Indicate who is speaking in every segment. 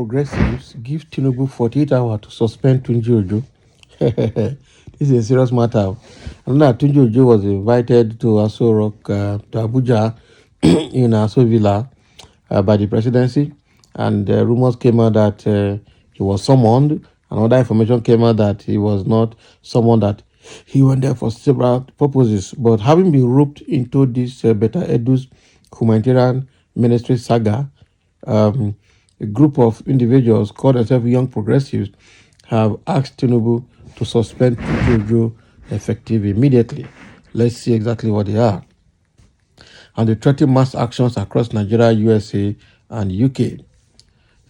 Speaker 1: progressives give Tinubu 48 hours to suspend Tunji-Ojo. This is a serious matter. And now Tunji-Ojo was invited to Aso Rock, to Abuja, in Aso Villa, by the presidency. And rumors came out that he was summoned. Another information came out that he was not summoned, that he went there for several purposes. But having been roped into this Beta Edu's humanitarian ministry saga, a group of individuals called themselves Young Progressives have asked Tinubu to suspend Tunji-Ojo effective immediately. Let's see exactly what they are. And they threaten mass actions across Nigeria, USA, and UK.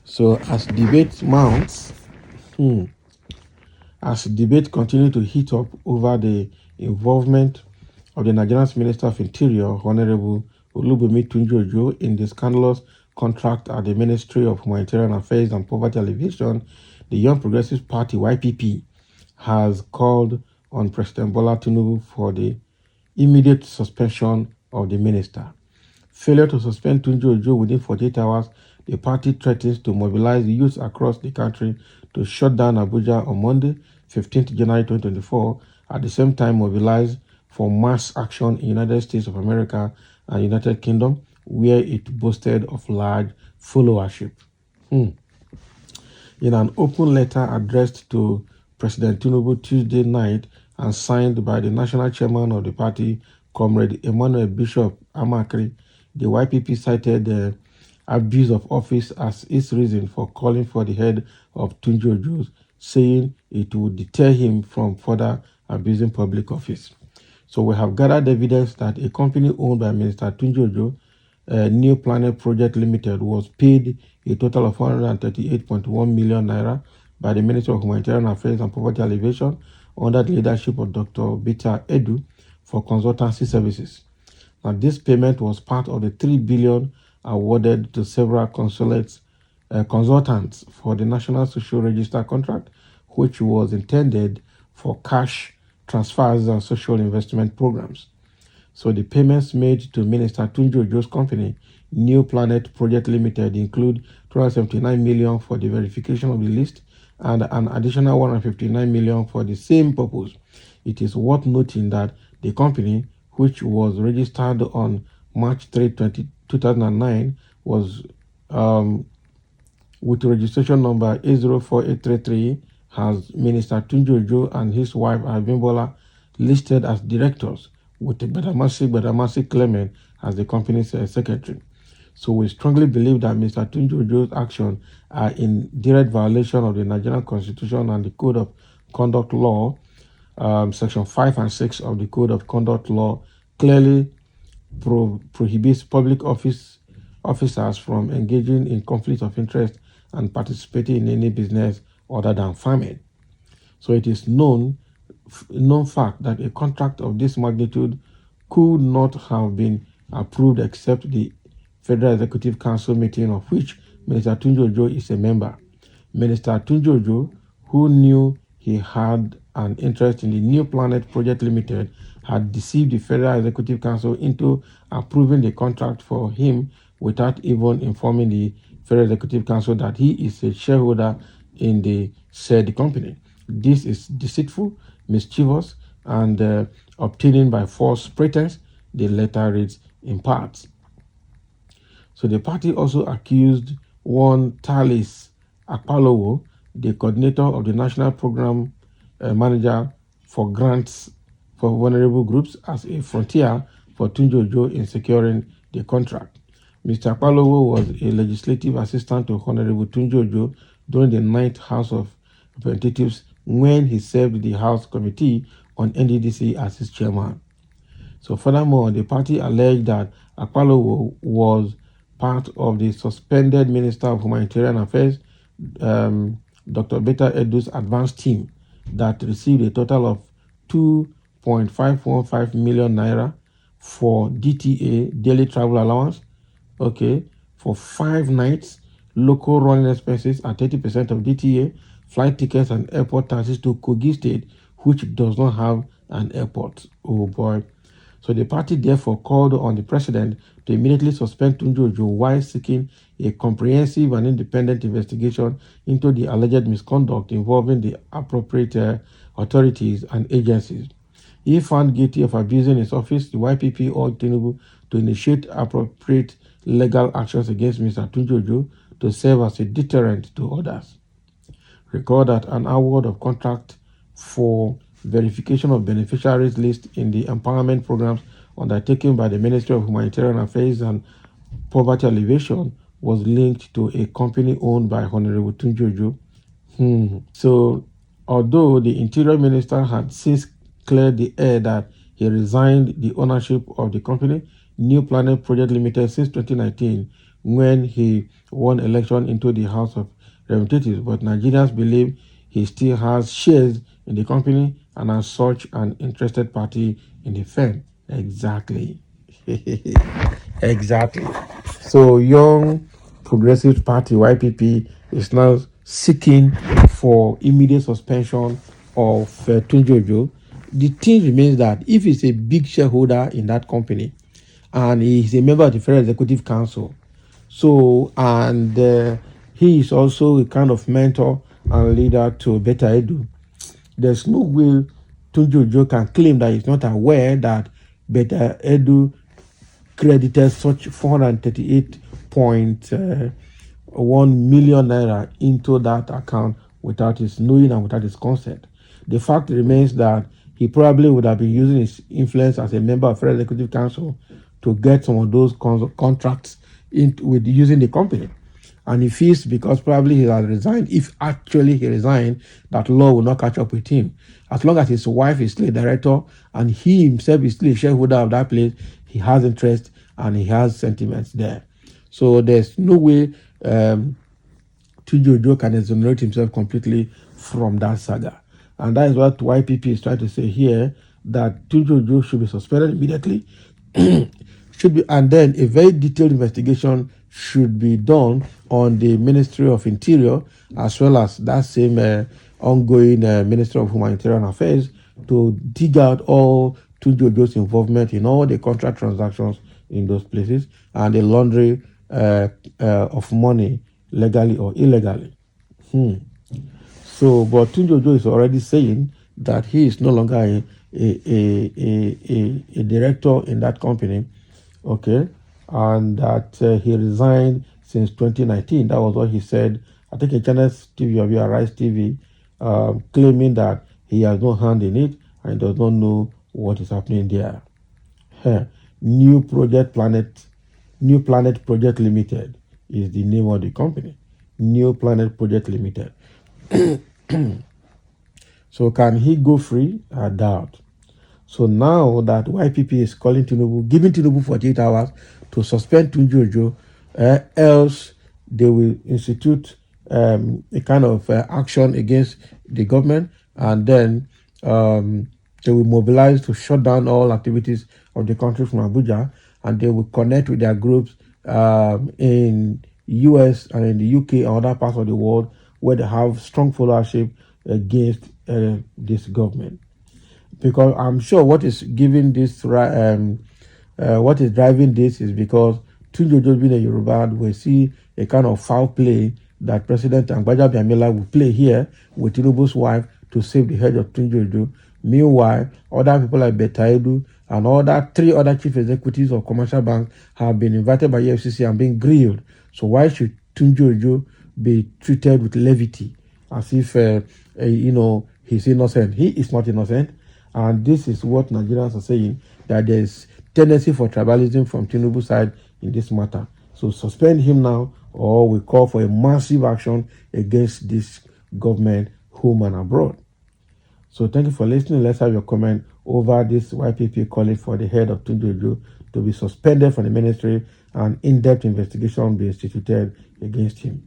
Speaker 1: So as debate mounts, as debate continues to heat up over the involvement of the Nigerian Minister of Interior, Honorable Olubunmi Tunji-Ojo, in the scandalous contract at the Ministry of Humanitarian Affairs and Poverty Alleviation, the Young Progressive Party, YPP, has called on President Bola Tinubu for the immediate suspension of the minister. Failure to suspend Tunji-Ojo within 48 hours, the party threatens to mobilize youth across the country to shut down Abuja on Monday, 15th January 2024, at the same time mobilize for mass action in United States of America and United Kingdom, where it boasted of large followership. In an open letter addressed to President Tinubu Tuesday night and signed by the national chairman of the party, Comrade Emmanuel Bishop Amakri, the YPP cited the abuse of office as its reason for calling for the head of Tunji-Ojo, saying it would deter him from further abusing public office. So we have gathered evidence that a company owned by Minister Tunji-Ojo, New Planet Project Limited, was paid a total of 138.1 million naira by the Ministry of Humanitarian Affairs and Poverty Alleviation under the leadership of Dr. Bita Edu for consultancy services. Now, this payment was part of the 3 billion awarded to several consultants for the National Social Register contract, which was intended for cash transfers and social investment programs. So the payments made to Minister Tunji-Ojo's company, New Planet Project Limited, include 279 million for the verification of the list and an additional 159 million for the same purpose. It is worth noting that the company, which was registered on March 3, 2009, was with registration number 804833, has Minister Tunji-Ojo and his wife Abimbola listed as directors, with Badamasi Clement as the company's secretary. So we strongly believe that Mr. Tunji-Ojo's actions are in direct violation of the Nigerian Constitution and the Code of Conduct Law. Section 5 and 6 of the Code of Conduct Law clearly prohibits public officers from engaging in conflict of interest and participating in any business other than farming. So it is known fact that a contract of this magnitude could not have been approved except the Federal Executive Council meeting, of which Minister Tunji-Ojo is a member. Minister Tunji-Ojo, who knew he had an interest in the New Planet Project Limited, had deceived the Federal Executive Council into approving the contract for him without even informing the Federal Executive Council that he is a shareholder in the said company. This is deceitful, mischievous, and obtaining by false pretense, the letter reads in parts. So the party also accused one Talis Akpalowo, the coordinator of the National Program Manager for Grants for Vulnerable Groups, as a frontier for Tunji-Ojo in securing the contract. Mr. Akpalowo was a legislative assistant to Honorable Tunji-Ojo during the 9th House of Representatives when he served the House Committee on NDDC as his chairman. So furthermore, the party alleged that Akpalowo was part of the suspended Minister of Humanitarian Affairs, Dr. Bita Edu's advance team, that received a total of 2.515 million naira for DTA, daily travel allowance, for 5 nights, local running expenses at 30% of DTA, flight tickets and airport taxes to Kogi State, which does not have an airport. Oh boy. So the party therefore called on the president to immediately suspend Tunji-Ojo while seeking a comprehensive and independent investigation into the alleged misconduct involving the appropriate authorities and agencies. If found guilty of abusing his office, the YPP urged Tinubu to initiate appropriate legal actions against Mr. Tunji-Ojo to serve as a deterrent to others. Recall that an award of contract for verification of beneficiaries list in the empowerment programs undertaken by the Ministry of Humanitarian Affairs and Poverty Alleviation was linked to a company owned by Honorable Tunji-Ojo. So, although the Interior Minister had since cleared the air that he resigned the ownership of the company, New Planet Project Limited, since 2019, when he won election into the House of Representatives, but Nigerians believe he still has shares in the company and as such an interested party in the firm. Exactly. Exactly. So Young Progressive Party, YPP, is now seeking for immediate suspension of Tunji-Ojo. The thing remains that if he's a big shareholder in that company and he's a member of the Federal Executive Council, so and he is also a kind of mentor and leader to Beta Edu, there's no way Tunji-Ojo can claim that he's not aware that Beta Edu credited such 438.1 million naira into that account without his knowing and without his consent. The fact remains that he probably would have been using his influence as a member of Federal Executive Council to get some of those contracts with using the company. And he feels because probably he has resigned, if actually he resigned, that law will not catch up with him. As long as his wife is still a director and he himself is still a shareholder of that place, he has interest and he has sentiments there. So there's no way Tunji-Ojo can exonerate himself completely from that saga. And that is what YPP is trying to say here, that Tunji-Ojo should be suspended immediately. And then a very detailed investigation should be done on the Ministry of Interior as well as that same ongoing Ministry of Humanitarian Affairs to dig out all Tunji-Ojo's involvement in all the contract transactions in those places and the laundering of money legally or illegally. So, but Tunji-Ojo is already saying that he is no longer a director in that company, okay, and that he resigned since 2019. That was what he said. I think a Channels TV or Arise TV, claiming that he has no hand in it and does not know what is happening there. New Planet Project Limited is the name of the company. New Planet Project Limited. So can he go free? I doubt. So now that YPP is calling Tinubu, giving Tinubu 48 hours to suspend Tunji-Ojo, else they will institute a kind of action against the government, and then they will mobilize to shut down all activities of the country from Abuja, and they will connect with their groups in US and in the UK and other parts of the world where they have strong followership against this government. Because I'm sure what is giving this, what is driving this is because Tunji-Ojo being a Yoruba will see a kind of foul play that President Agbaja Biamila will play here with Tinubu's wife to save the head of Tunji-Ojo. Meanwhile, other people like Beta Edu and three other chief executives of commercial banks have been invited by EFCC and being grilled. So why should Tunji-Ojo be treated with levity as if, he's innocent? He is not innocent. And this is what Nigerians are saying, that there's tendency for tribalism from Tinubu's side in this matter. So suspend him now, or we call for a massive action against this government, home and abroad. So thank you for listening. Let's have your comment over this YPP calling for the head of Tunji-Ojo to be suspended from the ministry and in-depth investigation be instituted against him.